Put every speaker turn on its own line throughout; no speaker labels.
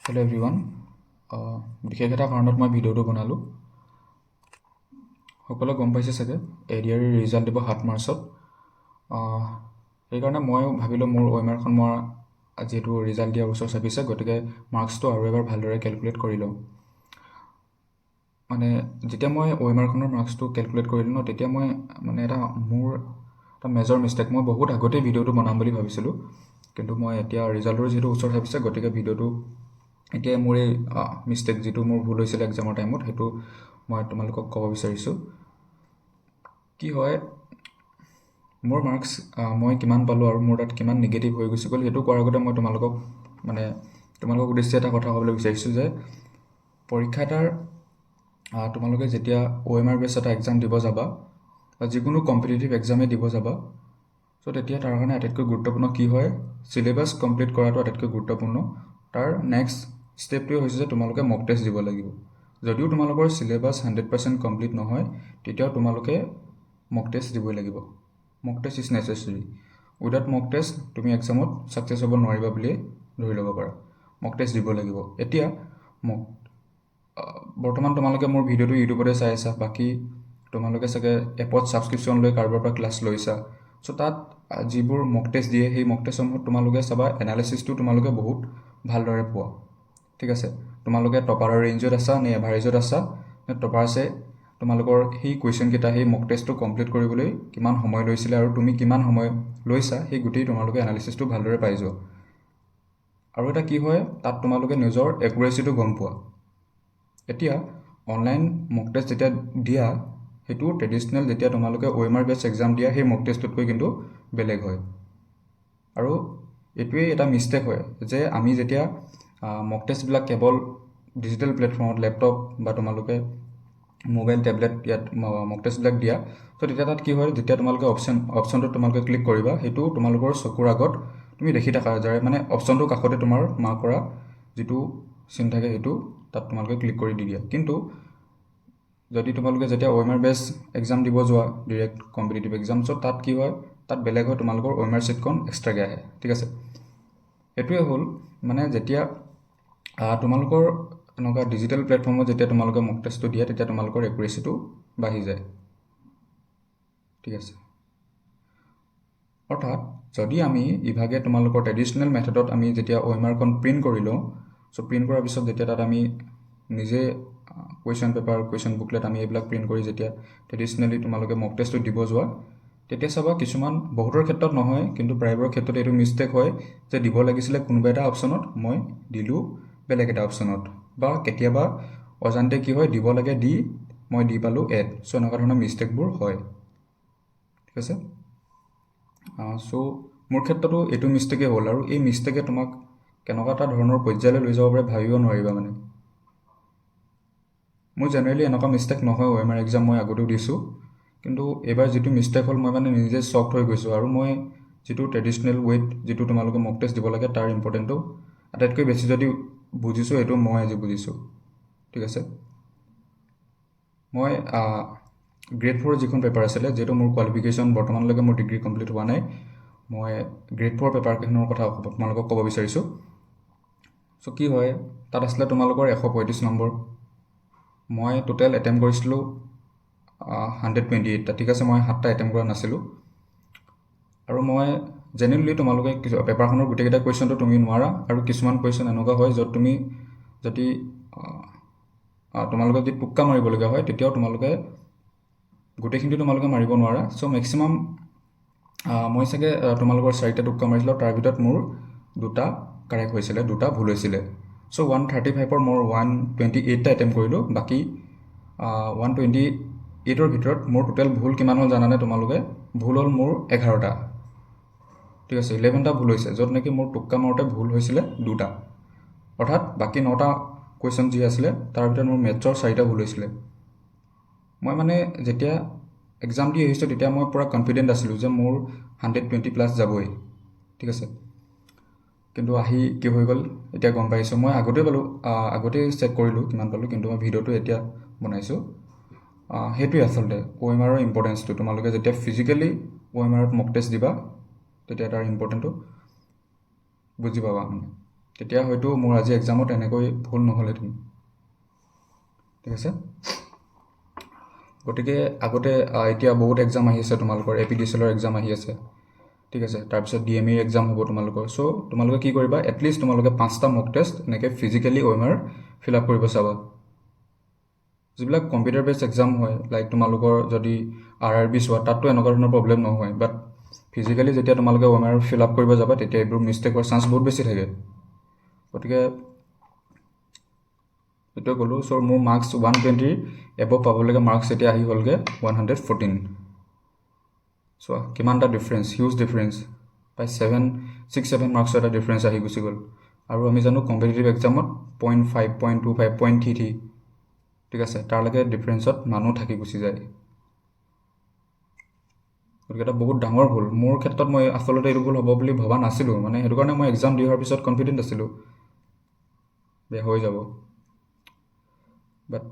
Hello' everyone. বিশেষ এটা কাৰণত মই ভিডিঅ'টো বনালোঁ। সকলোৱে গম পাইছে চাগে এডিআৰ ৰিজাল্ট দিব 7 মাৰ্চত। সেইকাৰণে ময়ো ভাবিলোঁ মোৰ OMR খন মই যিহেতু ৰিজাল্ট দিয়াৰ ওচৰ চাপিছে, গতিকে মাৰ্কছটো আৰু এবাৰ ভালদৰে কেলকুলেট কৰি লওঁ। মানে যেতিয়া মই OMR খনৰ মাৰ্কছটো কেলকুলেট কৰিলোঁ ন, তেতিয়া মই মোৰ এটা মেজৰ মিষ্টেক, মই বহুত আগতেই ভিডিঅ'টো বনাম বুলি ভাবিছিলোঁ, কিন্তু মই এতিয়া ৰিজাল্টৰ যিহেতু ওচৰ চাপিছে, গতিকে ভিডিঅ'টো এতিয়া মোৰ এই মিষ্টেক যিটো মোৰ ভুল হৈছিলে এক্সামৰ টাইমত, সেইটো মই তোমালোকক ক'ব বিচাৰিছোঁ। কি হয়, মোৰ মাৰ্কছ মই কিমান পালোঁ আৰু মোৰ তাত কিমান নিগেটিভ হৈ গুচি গ'ল, সেইটো কোৱাৰ আগতে মই তোমালোকক উদ্দেশ্যে এটা কথা ক'বলৈ বিচাৰিছোঁ যে পৰীক্ষা এটাৰ তোমালোকে যেতিয়া OMR বেছ এটা এক্সাম দিব যাবা বা যিকোনো কম্পিটিটিভ এক্সামেই দিব যাবা, চ' তেতিয়া তাৰ কাৰণে আটাইতকৈ গুৰুত্বপূৰ্ণ কি হয়, চিলেবাছ কমপ্লিট কৰাটো আটাইতকৈ গুৰুত্বপূৰ্ণ। তাৰ নেক্সট ষ্টেপটোৱে হৈছে যে তোমালোকে মক টেষ্ট দিব লাগিব। যদিও তোমালোকৰ চিলেবাছ 100% কমপ্লিট নহয়, তেতিয়াও তোমালোকে মক টেষ্ট দিবই লাগিব। Mock test is necessary. Without mock test তুমি এক্সামত ছাকচেছ হ'ব নোৱাৰিবা বুলিয়ে ধৰি ল'ব পাৰা। মক টেষ্ট দিব লাগিব। এতিয়া বৰ্তমান তোমালোকে মোৰ ভিডিঅ'টো ইউটিউবতে চাই আছা, বাকী তোমালোকে চাগে এপত ছাবস্ক্ৰিপশ্যন লৈ কাৰোবাৰ পৰা ক্লাছ লৈছা। চ' তাত যিবোৰ মক টেষ্ট দিয়ে, সেই মক টেষ্টসমূহত তোমালোকে চাবা এনালিচিছটো তোমালোকে বহুত ভালদৰে পোৱা। ঠিক আছে, তোমালোকে টপাৰৰ ৰেঞ্জত আছা নে এভাৰেজত আছা নে টপাৰছে তোমালোকৰ সেই কুৱেশ্যনকেইটা, সেই মক টেষ্টটো কমপ্লিট কৰিবলৈ কিমান সময় লৈছিলে আৰু তুমি কিমান সময় লৈছা, সেই গোটেই তোমালোকে এনালিচিছটো ভালদৰে পাই যোৱা। আৰু এটা কি হয়, তাত তোমালোকে নিজৰ একুৰেচিটো গম পোৱা। এতিয়া অনলাইন মক টেষ্ট যেতিয়া দিয়া, সেইটো ট্ৰেডিশ্যনেল যেতিয়া তোমালোকে OMR বেছ এক্সাম দিয়া সেই মক টেষ্টতকৈ কিন্তু বেলেগ হয়। আৰু এইটোৱেই এটা মিষ্টেক হয় যে আমি যেতিয়া মক টেষ্টবিলাক কেৱল ডিজিটেল প্লেটফৰ্মত, লেপটপ বা তোমালোকে মোবাইল, টেবলেট ইয়াত মক টেষ্টবিলাক দিয়া, ত' তেতিয়া তাত কি হয়, যেতিয়া তোমালোকে অপশ্যনটোত তোমালোকে ক্লিক কৰিবা, সেইটো তোমালোকৰ চকুৰ আগত তুমি দেখি থাকা যাৰে অপশ্যনটোৰ কাষতে তোমাৰ মাৰ্ক কৰা যিটো চিন থাকে, সেইটো তাত তোমালোকে ক্লিক কৰি দি দিয়া। কিন্তু যদি তোমালোকে যেতিয়া OMR বেছ এক্সাম দিব যোৱা, ডিৰেক্ট কম্পিটিটিভ এক্সাম, চ' তাত কি হয়, তাত বেলেগ হয়, তোমালোকৰ OMR ছিটখন এক্সট্ৰাকৈ আহে। ঠিক আছে, সেইটোৱে হ'ল যেতিয়া তোমালোকৰ এনেকুৱা ডিজিটেল প্লেটফৰ্মত যেতিয়া তোমালোকে মক টেষ্টটো দিয়া, তেতিয়া তোমালোকৰ একুৰেচিটো বাঢ়ি যায়। ঠিক আছে, অৰ্থাৎ যদি আমি ইভাগে তোমালোকৰ ট্ৰেডিশ্যনেল মেথডত আমি যেতিয়া OMR খন প্ৰিণ্ট কৰি লওঁ, চ' প্ৰিণ্ট কৰাৰ পিছত যেতিয়া তাত আমি নিজে কুৱেশ্যন পেপাৰ, কুৱেশ্যন বুকলেট আমি এইবিলাক প্ৰিণ্ট কৰি যেতিয়া ট্ৰেডিশ্যনেলি তোমালোকে মক টেষ্টটো দিব যোৱা, তেতিয়া চাবা বহুতৰ ক্ষেত্ৰত নহয়, কিন্তু প্ৰায়বোৰৰ ক্ষেত্ৰত এইটো মিষ্টেক হয় যে দিব লাগিছিলে কোনোবা এটা অপশ্যনত, মই দিলোঁ বেলেগ এটা অপশ্যনত, বা কেতিয়াবা অজান্তে কি হয়, দিব লাগে মই দি পালোঁ এড। চ' এনেকুৱা ধৰণৰ মিষ্টেকবোৰ হয়। ঠিক আছে, চ' মোৰ ক্ষেত্ৰতো এইটো মিষ্টেকেই হ'ল, আৰু এই মিষ্টেকে তোমাক কেনেকুৱা এটা ধৰণৰ পৰ্যায়লৈ লৈ যাব পাৰে ভাবিব নোৱাৰিবা। মোৰ জেনেৰেলি এনেকুৱা মিষ্টেক নহয়, OMR এক্সাম মই আগতেও দিছোঁ, কিন্তু এইবাৰ যিটো মিষ্টেক হ'ল, মই নিজে শ্বকড হৈ গৈছোঁ। আৰু মই যিটো ট্ৰেডিশ্যনেল ৱেত যিটো তোমালোকে মক টেষ্ট দিব লাগে, তাৰ ইম্পৰ্টেণ্টটো আটাইতকৈ বেছি যদি বুজিছোঁ, সেইটো মই আজি বুজিছোঁ। ঠিক আছে, মই গ্ৰেড 4 যিখন পেপাৰ আছিলে, যিহেতু মোৰ কোৱালিফিকেশ্যন বৰ্তমানলৈকে মোৰ ডিগ্ৰী কমপ্লিট হোৱা নাই, মই গ্ৰেড 4 পেপাৰকেইখনৰ কথা তোমালোকক ক'ব বিচাৰিছোঁ। চ' কি হয়, তাত আছিলে তোমালোকৰ 135 নম্বৰ। মই টোটেল এটেম্প কৰিছিলোঁ 128টা। ঠিক আছে, মই 7টা এটেম্প কৰা নাছিলোঁ। আৰু মই জেনেৰেলি তোমালোকে পেপাৰখনৰ গোটেইকেইটা কুৱেশ্যনটো তুমি নোৱাৰা, আৰু কিছুমান কুৱেশ্যন এনেকুৱা হয় য'ত তুমি যদি তোমালোকে যদি টোক্কা মাৰিবলগীয়া হয়, তেতিয়াও তোমালোকে গোটেইখিনি তোমালোকে মাৰিব নোৱাৰা। চ' মেক্সিমাম মই চাগে তোমালোকৰ 4টা টোক্কা মাৰিছিলোঁ, তাৰ ভিতৰত মোৰ 2টা কাৰেক্ট হৈছিলে, 2টা ভুল হৈছিলে। চ' 135ৰ মোৰ 128টা এটেম্প কৰিলোঁ, বাকী 128ৰ ভিতৰত মোৰ টোটেল ভুল কিমান হ'ল জানানে তোমালোকে? ভুল হ'ল মোৰ 11টা। ঠিক আছে, 11টা ভুল হৈছে, য'ত নেকি মোৰ টোক্কা মাৰোঁতে ভুল হৈছিলে 2টা। অৰ্থাৎ বাকী 9টা কুৱেশ্যন যি আছিলে, তাৰ ভিতৰত মোৰ মেথছৰ 4টা ভুল হৈছিলে। মই যেতিয়া এক্সাম দি আহিছোঁ, তেতিয়া মই পূৰা কনফিডেণ্ট আছিলোঁ যে মোৰ 120+ যাবই। ঠিক আছে, কিন্তু আহি কি হৈ গ'ল এতিয়া গম পাইছোঁ। মই আগতেই চেক কৰিলোঁ কিমান পালোঁ, কিন্তু মই ভিডিঅ'টো এতিয়া বনাইছোঁ। সেইটোৱে আচলতে OMR ইম্পৰ্টেঞ্চটো। তোমালোকে যেতিয়া ফিজিকেলি OMRত মক টেষ্ট দিবা, তেতিয়া তাৰ ইম্পৰ্টেণ্টটো বুজি পাবা। তেতিয়া হয়তো মোৰ আজি এক্সামত এনেকৈ ভুল নহ'লহেঁতেন। ঠিক আছে, গতিকে আগতে এতিয়া বহুত এক্সাম আহি আছে তোমালোকৰ, APDCL এক্সাম আহি আছে। ঠিক আছে, তাৰপিছত DME এক্সাম হ'ব তোমালোকৰ। চ' তোমালোকে কি কৰিবা, এটলিষ্ট তোমালোকে 5টা মক টেষ্ট এনেকৈ ফিজিকেলি OMR ফিল আপ কৰিব চাবা। যিবিলাক কম্পিউটাৰ বেছ এক্সাম হয়, লাইক তোমালোকৰ যদি RRB চোৱা, তাততো এনেকুৱা ধৰণৰ প্ৰব্লেম নহয়। বাট ফিজিকেলি যেতিয়া তোমালোকে OMR ফিল আপ কৰিব যাবা, তেতিয়া এইবোৰ মিষ্টেক হোৱাৰ চান্স বহুত বেছি থাকে। গতিকে এইটোৱে ক'লোঁ। চ' মোৰ মাৰ্কছ 120 এবভ পাবলৈকে মাৰ্কছ এতিয়া আহি হ'লগৈ 114। চোৱা কিমান এটা ডিফাৰেঞ্চ, হিউজ ডিফাৰেঞ্চ, প্ৰায় 6-7 মাৰ্কছৰ এটা ডিফাৰেঞ্চ আহি গুচি গ'ল। আৰু আমি জানো কম্পিটিটিভ এক্সামত 0.5, 0.25, 0.33, ঠিক আছে, তাৰলৈকে ডিফাৰেঞ্চত মানুহ থাকি গুচি যায়। গতিকে এটা বহুত ডাঙৰ ভুল। মোৰ ক্ষেত্ৰত মই আচলতে এইটো ভুল হ'ব বুলি ভবা নাছিলোঁ, মানে সেইটো কাৰণে মই এক্সাম দি হোৱাৰ পিছত কনফিডেণ্ট আছিলোঁ বেয়া হৈ যাব। বাট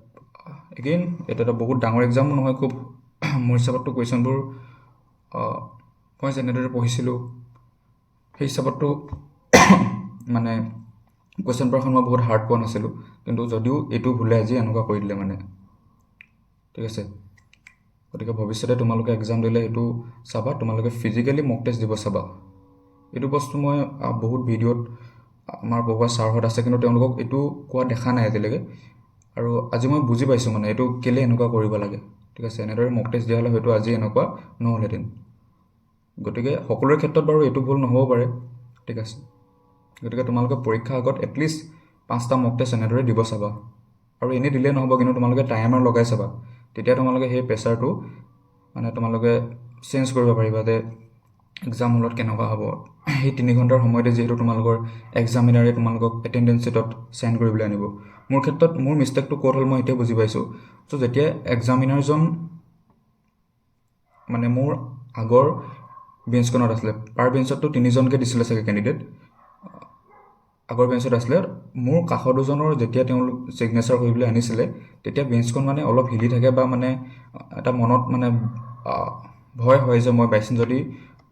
এগেইন এইটো এটা বহুত ডাঙৰ এক্সামো নহয় খুব। মোৰ হিচাপততো কুৱেশ্যনবোৰ মই যেনেদৰে পঢ়িছিলোঁ সেই হিচাপততো মানে কুৱেশ্যন পেপাৰখন মই বহুত হাৰ্ড পোৱা নাছিলোঁ। কিন্তু যদিও এইটো ভুলে আজি এনেকুৱা কৰি দিলে মানে, ঠিক আছে। গতিকে ভৱিষ্যতে তোমালোকে এক্সাম দিলে এইটো চাবা, তোমালোকে ফিজিকেলি মক টেষ্ট দিব চাবা। এইটো বস্তু মই বহুত ভিডিঅ'ত আমাৰ পঢ়োৱা ছাৰহঁত আছে, কিন্তু তেওঁলোকক এইটো কোৱা দেখা নাই আজিলৈকে। আৰু আজি মই বুজি পাইছোঁ মানে এইটো কেলৈ এনেকুৱা কৰিব লাগে। ঠিক আছে, এনেদৰে মক টেষ্ট দিয়া হ'লে হয়তো আজি এনেকুৱা নহ'লহেঁতেন। গতিকে সকলোৰে ক্ষেত্ৰত বাৰু এইটো ভুল নহ'ব পাৰে, ঠিক আছে। গতিকে তোমালোকে পৰীক্ষাৰ আগত এটলিষ্ট 5টা মক টেষ্ট এনেদৰে দিব চাবা। আৰু এনেই দিলে নহ'ব, কিন্তু তোমালোকে টাইমাৰ লগাই চাবা। তেতিয়া তোমালোকে সেই প্ৰেছাৰটো মানে তোমালোকে চেঞ্জ কৰিব পাৰিবা যে এক্সাম হলত কেনেকুৱা হ'ব। সেই 3 ঘণ্টাৰ সময়তে যিহেতু তোমালোকৰ এক্সামিনাৰে তোমালোকক এটেণ্ডেঞ্চ শ্বীটত চাইন কৰিবলৈ আনিব। মোৰ ক্ষেত্ৰত মোৰ মিষ্টেকটো ক'ত হ'ল মই এতিয়া বুজি পাইছোঁ। চ' যেতিয়া এক্সামিনাৰজন মানে মোৰ আগৰ বেঞ্চখনত আছিলে, পাৰ বেঞ্চততো 3জনকৈ দিছিলে চাগে কেণ্ডিডেট, আগৰ বেঞ্চত আছিলে। মোৰ কাষৰ দুজনৰ যেতিয়া তেওঁলোক ছিগনেচাৰ কৰিবলৈ আনিছিলে, তেতিয়া বেঞ্চখন মানে অলপ হিলি থাকে, বা মানে এটা মনত মানে ভয় হয় যে মই বাইচাঞ্চ যদি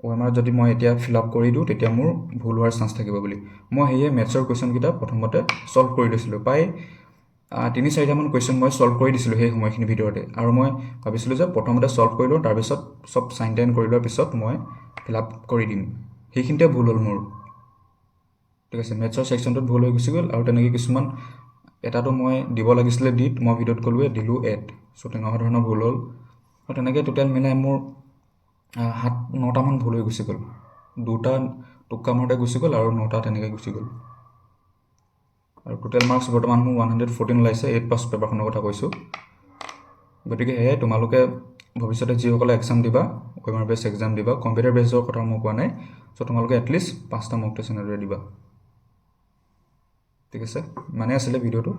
OMR যদি মই এতিয়া ফিল আপ কৰি দিওঁ তেতিয়া মোৰ ভুল হোৱাৰ চান্স থাকিব বুলি। মই সেয়ে মেথছৰ কুৱেশ্যনকেইটা প্ৰথমতে ছল্ভ কৰি দিছিলোঁ। প্ৰায় 3-4টামান কুৱেশ্যন মই ছল্ভ কৰি দিছিলোঁ সেই সময়খিনিৰ ভিতৰতে। আৰু মই ভাবিছিলোঁ যে প্ৰথমতে ছল্ভ কৰি লওঁ, তাৰপিছত চব চাইন টাইন কৰি লোৱাৰ পিছত মই ফিল আপ কৰি দিম। সেইখিনিতে ভুল হ'ল মোৰ, ঠিক আছে। মেথছৰ ছেকশ্যনটোত ভুল হৈ গুচি গ'ল। আৰু তেনেকৈ কিছুমান এটাতো মই দিব লাগিছিলে মই ভিডিঅ'ত ক'লোৱে দিলোঁ 8। চ' তেনেকুৱা ধৰণৰ ভুল হ'ল। আৰু তেনেকৈ টোটেল মিলাই মোৰ 7-9টামান ভুল হৈ গুচি গ'ল। 2টা টোক্কা মাৰোঁতে গুচি গ'ল আৰু 9টা তেনেকৈ গুচি গ'ল। আৰু টোটেল মাৰ্কছ বৰ্তমান মোৰ 114 ওলাইছে, 8 পাছ পেপাৰখনৰ কথা কৈছোঁ। গতিকে সেয়াই, তোমালোকে ভৱিষ্যতে যিসকলে এক্সাম দিবা, OMR বেছ এক্সাম দিবা, কম্পিউটাৰ বেছৰ কথা মই কোৱা নাই। চ' তোমালোকে এটলিষ্ট 5টা মক টেষ্ট এনেদৰে দিবা, ঠিক আছে। মানে আছিলে ভিডিঅ'টো।